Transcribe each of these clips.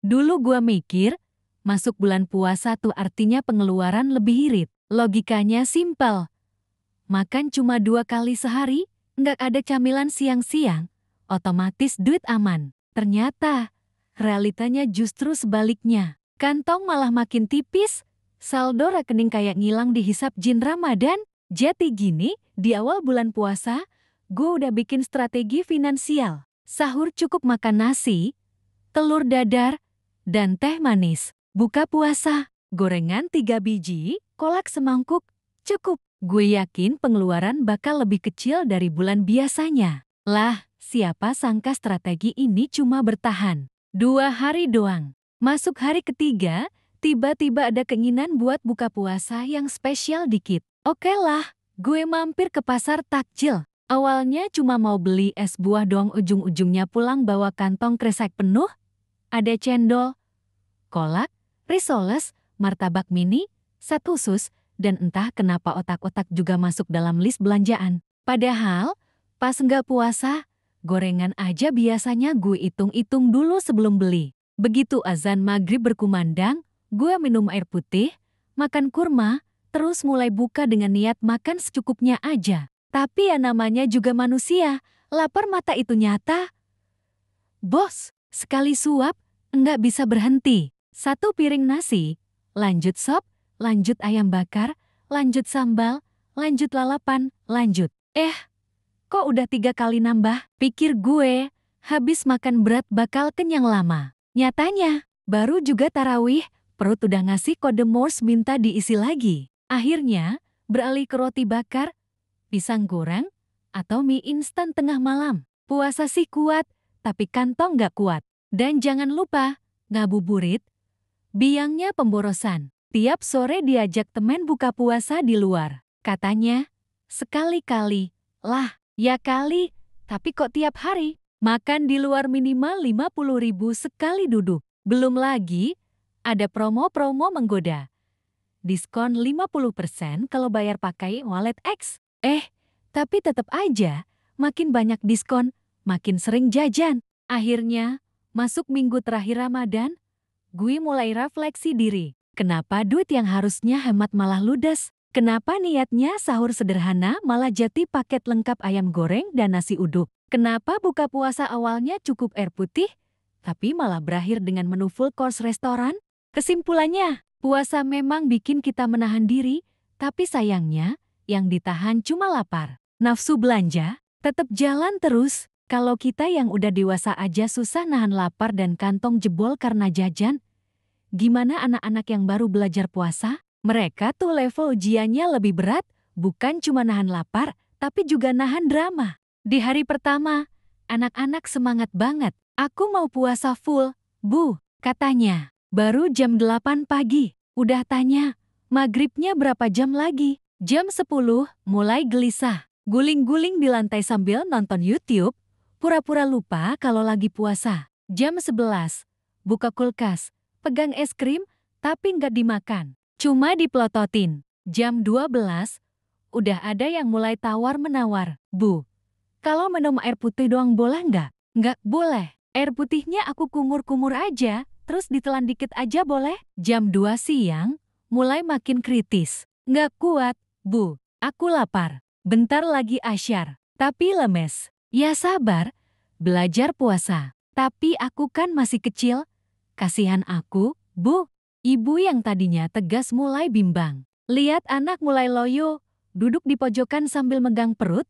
Dulu gua mikir, masuk bulan puasa tuh artinya pengeluaran lebih irit. Logikanya simpel. Makan cuma 2 kali sehari, nggak ada camilan siang-siang, otomatis duit aman. Ternyata, realitanya justru sebaliknya. Kantong malah makin tipis, saldo rekening kayak ngilang dihisap jin Ramadan. Jadi gini, di awal bulan puasa, gue udah bikin strategi finansial. Sahur cukup makan nasi, telur dadar, dan teh manis. Buka puasa, gorengan 3 biji, kolak semangkuk, cukup. Gue yakin pengeluaran bakal lebih kecil dari bulan biasanya. Lah, siapa sangka strategi ini cuma bertahan 2 hari doang. Masuk hari ketiga, tiba-tiba ada keinginan buat buka puasa yang spesial dikit. Oke lah, gue mampir ke pasar takjil. Awalnya cuma mau beli es buah doang, ujung-ujungnya pulang bawa kantong kresek penuh. Ada cendol, kolak, risoles, martabak mini, set usus, dan entah kenapa otak-otak juga masuk dalam list belanjaan. Padahal, pas nggak puasa, gorengan aja biasanya gue hitung-hitung dulu sebelum beli. Begitu azan maghrib berkumandang, gue minum air putih, makan kurma, terus mulai buka dengan niat makan secukupnya aja. Tapi ya namanya juga manusia, lapar mata itu nyata. Bos, sekali suap, nggak bisa berhenti. 1 piring nasi, lanjut sop, lanjut ayam bakar, lanjut sambal, lanjut lalapan, lanjut. Kok udah 3 kali nambah? Pikir gue, habis makan berat bakal kenyang lama. Nyatanya, baru juga tarawih, perut udah ngasih kode Morse minta diisi lagi. Akhirnya, beralih ke roti bakar, pisang goreng, atau mie instan tengah malam. Puasa sih kuat, tapi kantong nggak kuat. Dan jangan lupa, ngabuburit, biangnya pemborosan. Tiap sore diajak temen buka puasa di luar. Katanya, sekali-kali, lah, ya kali, tapi kok tiap hari? Makan di luar minimal 50.000 sekali duduk. Belum lagi, ada promo-promo menggoda. Diskon 50% kalau bayar pakai wallet X. Tapi tetap aja, makin banyak diskon, makin sering jajan. Akhirnya, masuk minggu terakhir Ramadan, gue mulai refleksi diri. Kenapa duit yang harusnya hemat malah ludes? Kenapa niatnya sahur sederhana malah jadi paket lengkap ayam goreng dan nasi uduk? Kenapa buka puasa awalnya cukup air putih, tapi malah berakhir dengan menu full course restoran? Kesimpulannya, puasa memang bikin kita menahan diri, tapi sayangnya, yang ditahan cuma lapar. Nafsu belanja, tetap jalan terus. Kalau kita yang udah dewasa aja susah nahan lapar dan kantong jebol karena jajan, gimana anak-anak yang baru belajar puasa? Mereka tuh level ujiannya lebih berat, bukan cuma nahan lapar, tapi juga nahan drama. Di hari pertama, anak-anak semangat banget. Aku mau puasa full, Bu, katanya. Baru jam 8 pagi, udah tanya, maghribnya berapa jam lagi? Jam 10, mulai gelisah. Guling-guling di lantai sambil nonton YouTube, pura-pura lupa kalau lagi puasa. Jam 11, buka kulkas. Pegang es krim, tapi nggak dimakan. Cuma dipelototin. Jam 12, udah ada yang mulai tawar-menawar. Bu, kalau minum air putih doang boleh nggak? Nggak boleh. Air putihnya aku kumur-kumur aja, terus ditelan dikit aja boleh? Jam 2 siang, mulai makin kritis. Nggak kuat, Bu, aku lapar. Bentar lagi asyar, tapi lemes. Ya sabar, belajar puasa. Tapi aku kan masih kecil. Kasihan aku, Bu. Ibu yang tadinya tegas mulai bimbang. Lihat anak mulai loyo, duduk di pojokan sambil megang perut.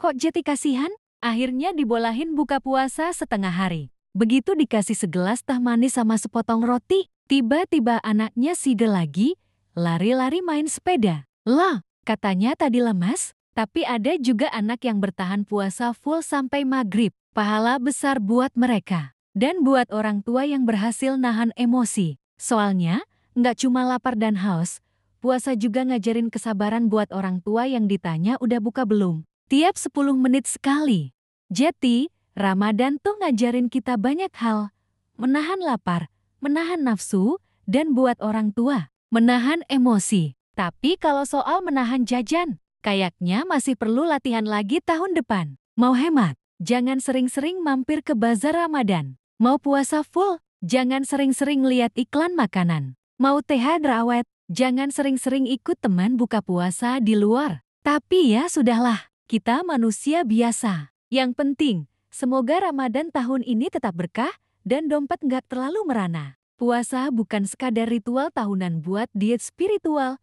Kok jadi kasihan? Akhirnya dibolahin buka puasa setengah hari. Begitu dikasih segelas teh manis sama sepotong roti, tiba-tiba anaknya side lagi, lari-lari main sepeda. Lah, katanya tadi lemas, tapi ada juga anak yang bertahan puasa full sampai maghrib. Pahala besar buat mereka. Dan buat orang tua yang berhasil nahan emosi. Soalnya, nggak cuma lapar dan haus, puasa juga ngajarin kesabaran buat orang tua yang ditanya udah buka belum. Tiap 10 menit sekali. Jadi, Ramadan tuh ngajarin kita banyak hal. Menahan lapar, menahan nafsu, dan buat orang tua, menahan emosi. Tapi kalau soal menahan jajan, kayaknya masih perlu latihan lagi tahun depan. Mau hemat? Jangan sering-sering mampir ke bazar Ramadan. Mau puasa full? Jangan sering-sering lihat iklan makanan. Mau THR awet, jangan sering-sering ikut teman buka puasa di luar. Tapi ya sudahlah, kita manusia biasa. Yang penting, semoga Ramadan tahun ini tetap berkah dan dompet nggak terlalu merana. Puasa bukan sekadar ritual tahunan buat diet spiritual,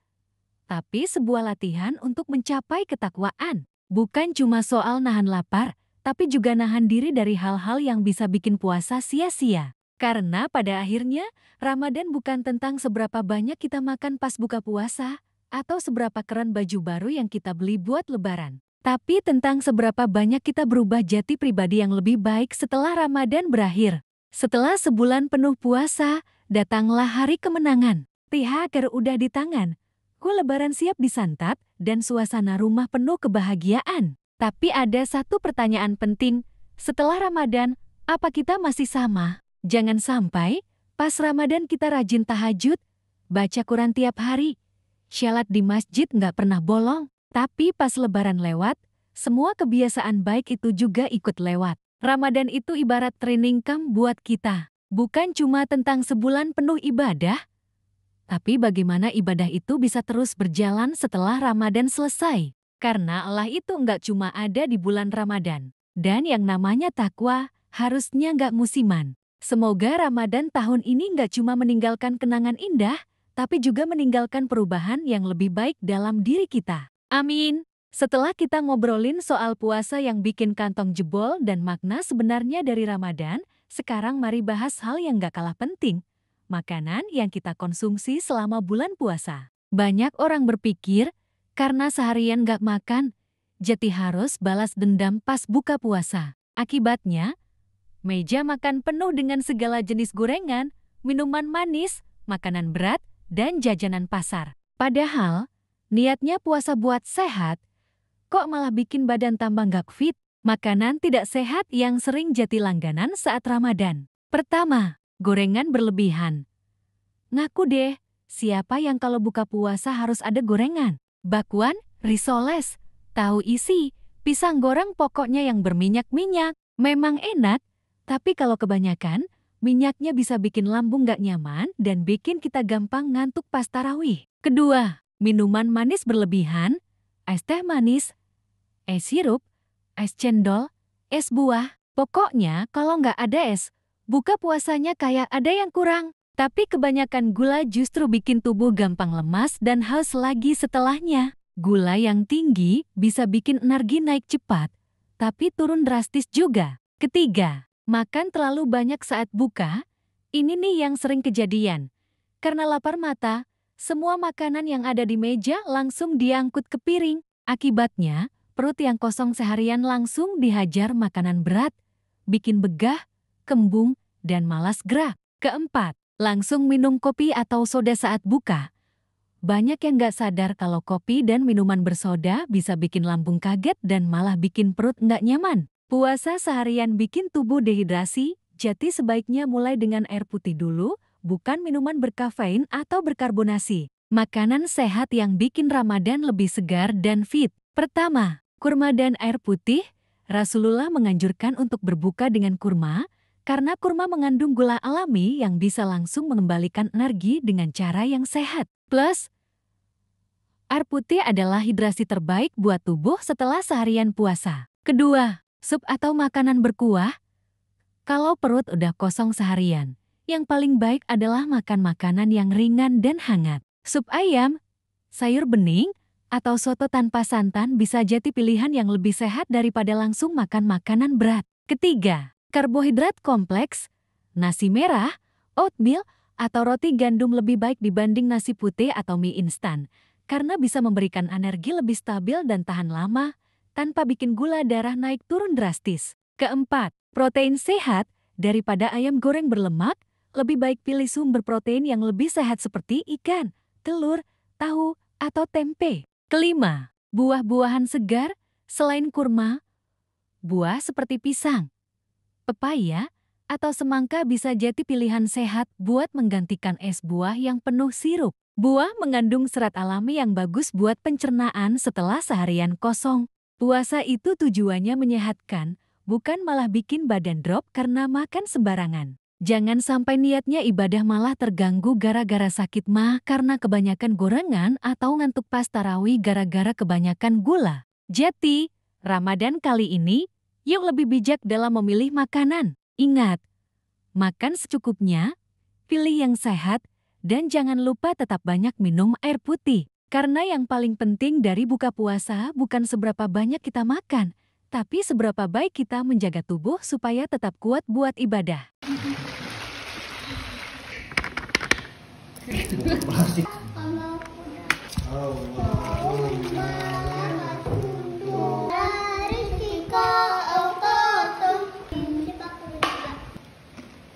tapi sebuah latihan untuk mencapai ketakwaan. Bukan cuma soal nahan lapar, tapi juga nahan diri dari hal-hal yang bisa bikin puasa sia-sia. Karena pada akhirnya, Ramadan bukan tentang seberapa banyak kita makan pas buka puasa, atau seberapa keren baju baru yang kita beli buat lebaran. Tapi tentang seberapa banyak kita berubah jati pribadi yang lebih baik setelah Ramadan berakhir. Setelah sebulan penuh puasa, datanglah hari kemenangan. THR udah di tangan. Kue lebaran siap disantap dan suasana rumah penuh kebahagiaan. Tapi ada satu pertanyaan penting. Setelah Ramadan, apa kita masih sama? Jangan sampai pas Ramadan kita rajin tahajud, baca Quran tiap hari, syalat di masjid nggak pernah bolong. Tapi pas lebaran lewat, semua kebiasaan baik itu juga ikut lewat. Ramadan itu ibarat training camp buat kita. Bukan cuma tentang sebulan penuh ibadah, tapi bagaimana ibadah itu bisa terus berjalan setelah Ramadan selesai. Karena Allah itu nggak cuma ada di bulan Ramadan. Dan yang namanya takwa harusnya nggak musiman. Semoga Ramadan tahun ini nggak cuma meninggalkan kenangan indah, tapi juga meninggalkan perubahan yang lebih baik dalam diri kita. Amin. Setelah kita ngobrolin soal puasa yang bikin kantong jebol dan makna sebenarnya dari Ramadan, sekarang mari bahas hal yang gak kalah penting. Makanan yang kita konsumsi selama bulan puasa. Banyak orang berpikir, karena seharian gak makan, jadi harus balas dendam pas buka puasa. Akibatnya, meja makan penuh dengan segala jenis gorengan, minuman manis, makanan berat, dan jajanan pasar. Padahal, niatnya puasa buat sehat, kok malah bikin badan tambah gak fit? Makanan tidak sehat yang sering jadi langganan saat Ramadan. Pertama, gorengan berlebihan. Ngaku deh, siapa yang kalau buka puasa harus ada gorengan? Bakwan, risoles, tahu isi, pisang goreng pokoknya yang berminyak-minyak. Memang enak, tapi kalau kebanyakan, minyaknya bisa bikin lambung gak nyaman dan bikin kita gampang ngantuk pas tarawih. Kedua, minuman manis berlebihan, es teh manis, es sirup, es cendol, es buah. Pokoknya kalau nggak ada es, buka puasanya kayak ada yang kurang. Tapi kebanyakan gula justru bikin tubuh gampang lemas dan haus lagi setelahnya. Gula yang tinggi bisa bikin energi naik cepat, tapi turun drastis juga. Ketiga, makan terlalu banyak saat buka. Ini nih yang sering kejadian. Karena lapar mata, semua makanan yang ada di meja langsung diangkut ke piring. Akibatnya, perut yang kosong seharian langsung dihajar makanan berat, bikin begah, kembung, dan malas gerak. Keempat, langsung minum kopi atau soda saat buka. Banyak yang gak sadar kalau kopi dan minuman bersoda bisa bikin lambung kaget dan malah bikin perut nggak nyaman. Puasa seharian bikin tubuh dehidrasi, jadi sebaiknya mulai dengan air putih dulu, bukan minuman berkafein atau berkarbonasi. Makanan sehat yang bikin Ramadan lebih segar dan fit. Pertama, kurma dan air putih. Rasulullah menganjurkan untuk berbuka dengan kurma, karena kurma mengandung gula alami yang bisa langsung mengembalikan energi dengan cara yang sehat. Plus, air putih adalah hidrasi terbaik buat tubuh setelah seharian puasa. Kedua, sup atau makanan berkuah. Kalau perut udah kosong seharian, yang paling baik adalah makan makanan yang ringan dan hangat. Sup ayam, sayur bening, atau soto tanpa santan bisa jadi pilihan yang lebih sehat daripada langsung makan makanan berat. Ketiga, karbohidrat kompleks, nasi merah, oatmeal, atau roti gandum lebih baik dibanding nasi putih atau mie instan, karena bisa memberikan energi lebih stabil dan tahan lama, tanpa bikin gula darah naik turun drastis. Keempat, protein sehat, daripada ayam goreng berlemak, lebih baik pilih sumber protein yang lebih sehat seperti ikan, telur, tahu, atau tempe. Kelima, buah-buahan segar, selain kurma, buah seperti pisang, pepaya, atau semangka bisa jadi pilihan sehat buat menggantikan es buah yang penuh sirup. Buah mengandung serat alami yang bagus buat pencernaan setelah seharian kosong. Puasa itu tujuannya menyehatkan, bukan malah bikin badan drop karena makan sembarangan. Jangan sampai niatnya ibadah malah terganggu gara-gara sakit mah karena kebanyakan gorengan atau ngantuk pas tarawih gara-gara kebanyakan gula. Jadi, Ramadan kali ini, yuk lebih bijak dalam memilih makanan. Ingat, makan secukupnya, pilih yang sehat, dan jangan lupa tetap banyak minum air putih. Karena yang paling penting dari buka puasa bukan seberapa banyak kita makan, tapi seberapa baik kita menjaga tubuh supaya tetap kuat buat ibadah.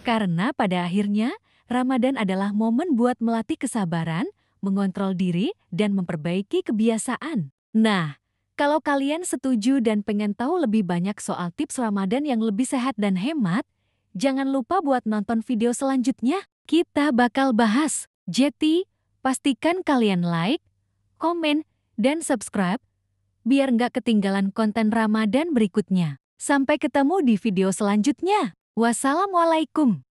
Karena pada akhirnya, Ramadan adalah momen buat melatih kesabaran, mengontrol diri, dan memperbaiki kebiasaan. Nah, kalau kalian setuju dan pengen tahu lebih banyak soal tips Ramadan yang lebih sehat dan hemat, jangan lupa buat nonton video selanjutnya. Kita bakal bahas. Jadi, pastikan kalian like, komen, dan subscribe, biar nggak ketinggalan konten Ramadan berikutnya. Sampai ketemu di video selanjutnya. Wassalamualaikum.